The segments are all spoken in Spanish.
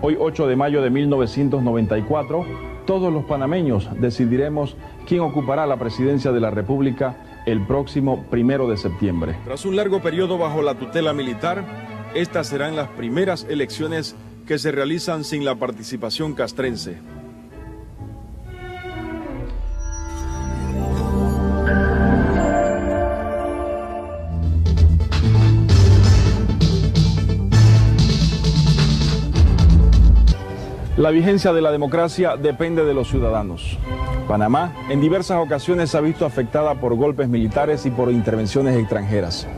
Hoy, 8 de mayo de 1994, todos los panameños decidiremos quién ocupará la presidencia de la República el próximo 1 de septiembre. Tras un largo periodo bajo la tutela militar, estas serán las primeras elecciones que se realizan sin la participación castrense. La vigencia de la democracia depende de los ciudadanos. Panamá en diversas ocasiones se ha visto afectada por golpes militares y por intervenciones extranjeras.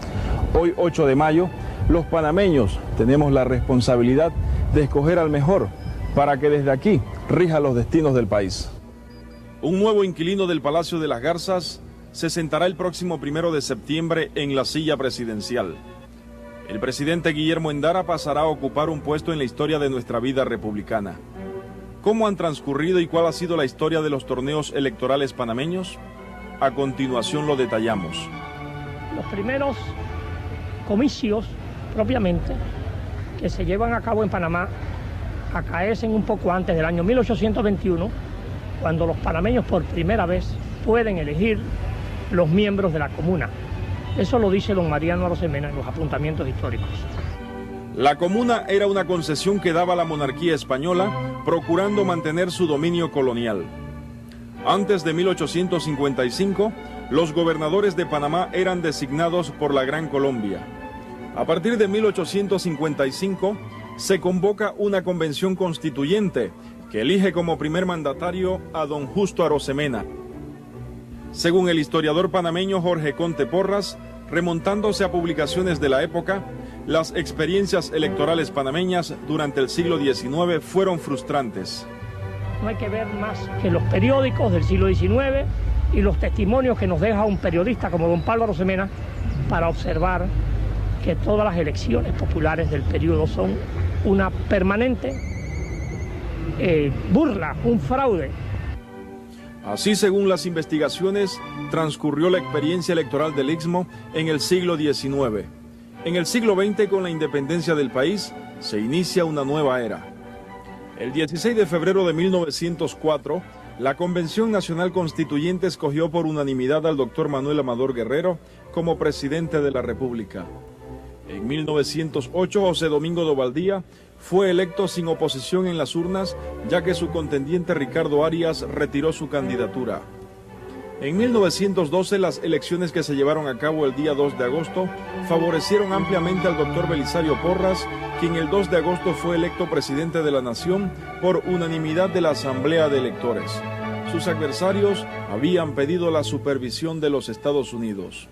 Hoy, 8 de mayo, los panameños tenemos la responsabilidad de escoger al mejor para que desde aquí rija los destinos del país. Un nuevo inquilino del Palacio de las Garzas se sentará el próximo 1 de septiembre en la silla presidencial. El presidente Guillermo Endara pasará a ocupar un puesto en la historia de nuestra vida republicana. ¿Cómo han transcurrido y cuál ha sido la historia de los torneos electorales panameños? A continuación lo detallamos. Los primeros comicios, propiamente, que se llevan a cabo en Panamá, acaecen un poco antes del año 1821, cuando los panameños por primera vez pueden elegir los miembros de la comuna. Eso lo dice don Mariano Arosemena en los apuntamientos históricos. La comuna era una concesión que daba la monarquía española, procurando mantener su dominio colonial. Antes de 1855, los gobernadores de Panamá eran designados por la Gran Colombia. A partir de 1855, se convoca una convención constituyente que elige como primer mandatario a don Justo Arosemena. Según el historiador panameño Jorge Conte Porras, remontándose a publicaciones de la época, las experiencias electorales panameñas durante el siglo XIX fueron frustrantes. No hay que ver más que los periódicos del siglo XIX y los testimonios que nos deja un periodista como don Pablo Arosemena para observar que todas las elecciones populares del periodo son una permanente burla, un fraude. Así, según las investigaciones, transcurrió la experiencia electoral del Istmo en el siglo XIX. En el siglo XX, con la independencia del país, se inicia una nueva era. El 16 de febrero de 1904, la Convención Nacional Constituyente escogió por unanimidad al doctor Manuel Amador Guerrero como presidente de la República. En 1908, José Domingo Dovaldía fue electo sin oposición en las urnas, ya que su contendiente Ricardo Arias retiró su candidatura. En 1912, las elecciones que se llevaron a cabo el día 2 de agosto favorecieron ampliamente al doctor Belisario Porras, quien el 2 de agosto fue electo presidente de la Nación por unanimidad de la Asamblea de Electores. Sus adversarios habían pedido la supervisión de los Estados Unidos.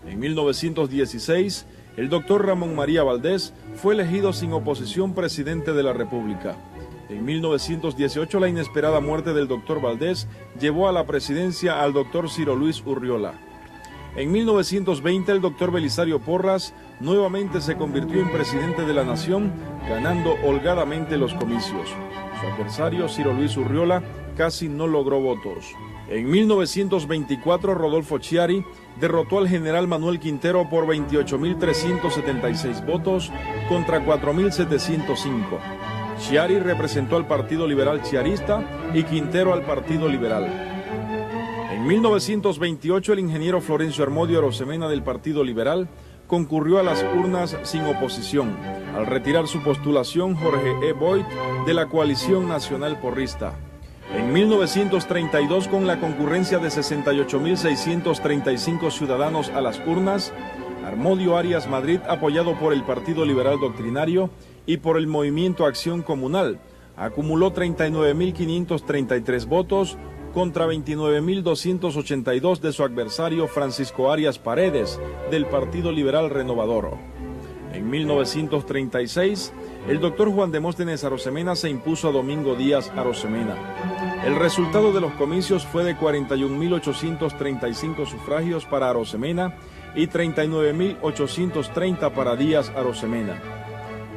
En 1916, el doctor Ramón María Valdés fue elegido sin oposición presidente de la República. En 1918, la inesperada muerte del doctor Valdés llevó a la presidencia al doctor Ciro Luis Urriola. En 1920, el doctor Belisario Porras nuevamente se convirtió en presidente de la Nación, ganando holgadamente los comicios. Su adversario, Ciro Luis Urriola, casi no logró votos. En 1924, Rodolfo Chiari derrotó al general Manuel Quintero por 28.376 votos contra 4.705. Chiari representó al Partido Liberal Chiarista y Quintero al Partido Liberal. En 1928, el ingeniero Florencio Armodio Arosemena del Partido Liberal concurrió a las urnas sin oposición, al retirar su postulación Jorge E. Boyd de la Coalición Nacional Porrista. En 1932, con la concurrencia de 68.635 ciudadanos a las urnas, Armodio Arias Madrid, apoyado por el Partido Liberal Doctrinario y por el Movimiento Acción Comunal, acumuló 39.533 votos contra 29.282 de su adversario Francisco Arias Paredes, del Partido Liberal Renovador. En 1936, el doctor Juan Demóstenes Arosemena se impuso a Domingo Díaz Arosemena. El resultado de los comicios fue de 41.835 sufragios para Arosemena y 39.830 para Díaz Arosemena.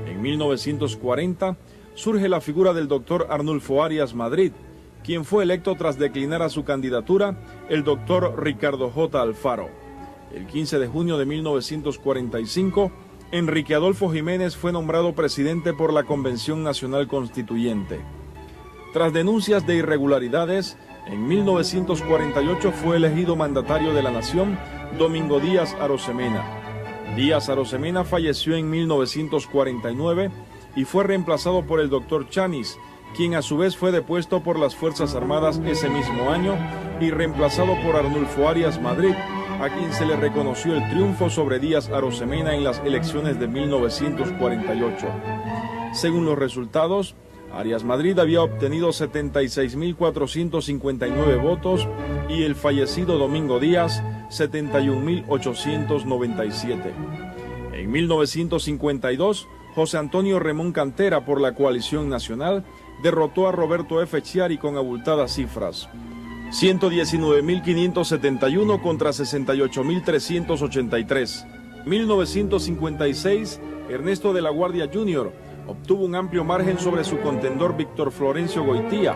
En 1940 surge la figura del doctor Arnulfo Arias Madrid, quien fue electo tras declinar a su candidatura el doctor Ricardo J. Alfaro. El 15 de junio de 1945, Enrique Adolfo Jiménez fue nombrado presidente por la Convención Nacional Constituyente. Tras denuncias de irregularidades, en 1948 fue elegido mandatario de la nación Domingo Díaz Arosemena. Díaz Arosemena falleció en 1949 y fue reemplazado por el doctor Chanis, quien a su vez fue depuesto por las Fuerzas Armadas ese mismo año y reemplazado por Arnulfo Arias Madrid, a quien se le reconoció el triunfo sobre Díaz Arosemena en las elecciones de 1948. Según los resultados, Arias Madrid había obtenido 76.459 votos y el fallecido Domingo Díaz 71.897. En 1952, José Antonio Remón Cantera por la Coalición Nacional derrotó a Roberto F. Chiari con abultadas cifras: 119.571 contra 68.383. 1956, Ernesto de la Guardia Jr. obtuvo un amplio margen sobre su contendor Víctor Florencio Goitía,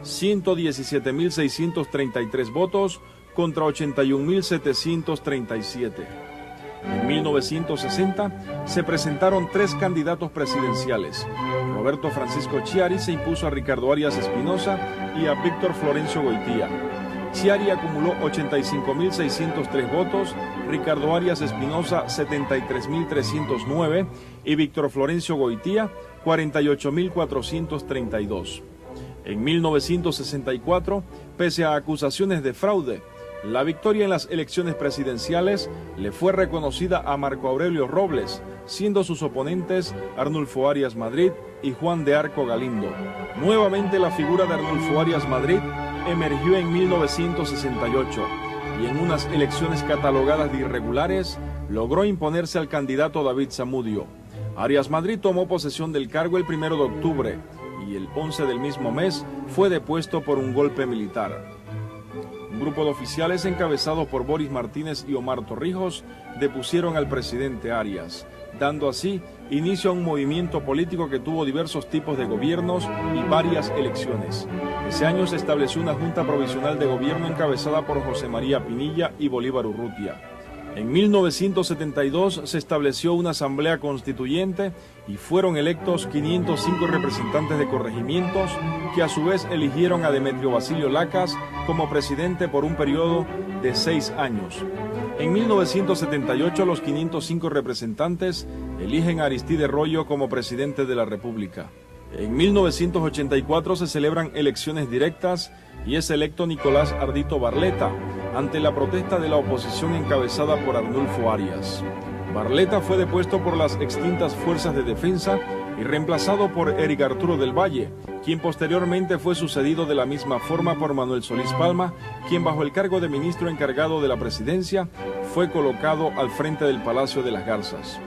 117.633 votos contra 81.737. En 1960 se presentaron 3 candidatos presidenciales. Roberto Francisco Chiari se impuso a Ricardo Arias Espinosa y a Víctor Florencio Goitía. Chiari acumuló 85.603 votos, Ricardo Arias Espinosa 73.309 y Víctor Florencio Goitía 48.432. En 1964, pese a acusaciones de fraude, la victoria en las elecciones presidenciales le fue reconocida a Marco Aurelio Robles, siendo sus oponentes Arnulfo Arias Madrid y Juan de Arco Galindo. Nuevamente la figura de Arnulfo Arias Madrid emergió en 1968 y en unas elecciones catalogadas de irregulares logró imponerse al candidato David Zamudio. Arias Madrid tomó posesión del cargo el 1 de octubre y el 11 del mismo mes fue depuesto por un golpe militar. Un grupo de oficiales encabezados por Boris Martínez y Omar Torrijos depusieron al presidente Arias, dando así inicio a un movimiento político que tuvo diversos tipos de gobiernos y varias elecciones. Ese año se estableció una junta provisional de gobierno encabezada por José María Pinilla y Bolívar Urrutia. En 1972 se estableció una asamblea constituyente y fueron electos 505 representantes de corregimientos que a su vez eligieron a Demetrio Basilio Lacas como presidente por un periodo de 6 años. En 1978 los 505 representantes eligen a Aristide Royo como presidente de la República. En 1984 se celebran elecciones directas y es electo Nicolás Ardito Barleta ante la protesta de la oposición encabezada por Arnulfo Arias. Barleta fue depuesto por las extintas Fuerzas de Defensa y reemplazado por Eric Arturo del Valle, quien posteriormente fue sucedido de la misma forma por Manuel Solís Palma, quien bajo el cargo de ministro encargado de la presidencia fue colocado al frente del Palacio de las Garzas.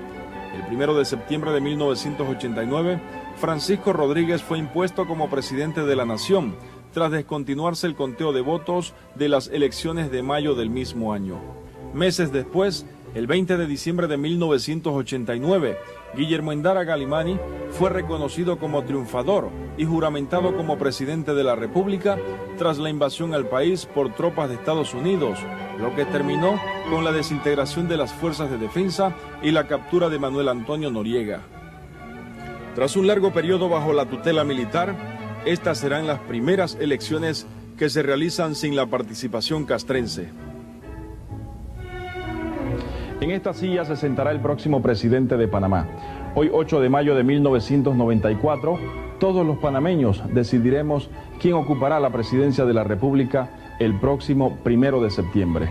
El 1 de septiembre de 1989, Francisco Rodríguez fue impuesto como presidente de la Nación, tras descontinuarse el conteo de votos de las elecciones de mayo del mismo año. Meses después, el 20 de diciembre de 1989, Guillermo Endara Galimani fue reconocido como triunfador y juramentado como presidente de la República tras la invasión al país por tropas de Estados Unidos, lo que terminó con la desintegración de las Fuerzas de Defensa y la captura de Manuel Antonio Noriega. Tras un largo periodo bajo la tutela militar, estas serán las primeras elecciones que se realizan sin la participación castrense. En esta silla se sentará el próximo presidente de Panamá. Hoy, 8 de mayo de 1994, todos los panameños decidiremos quién ocupará la presidencia de la República el próximo 1 de septiembre.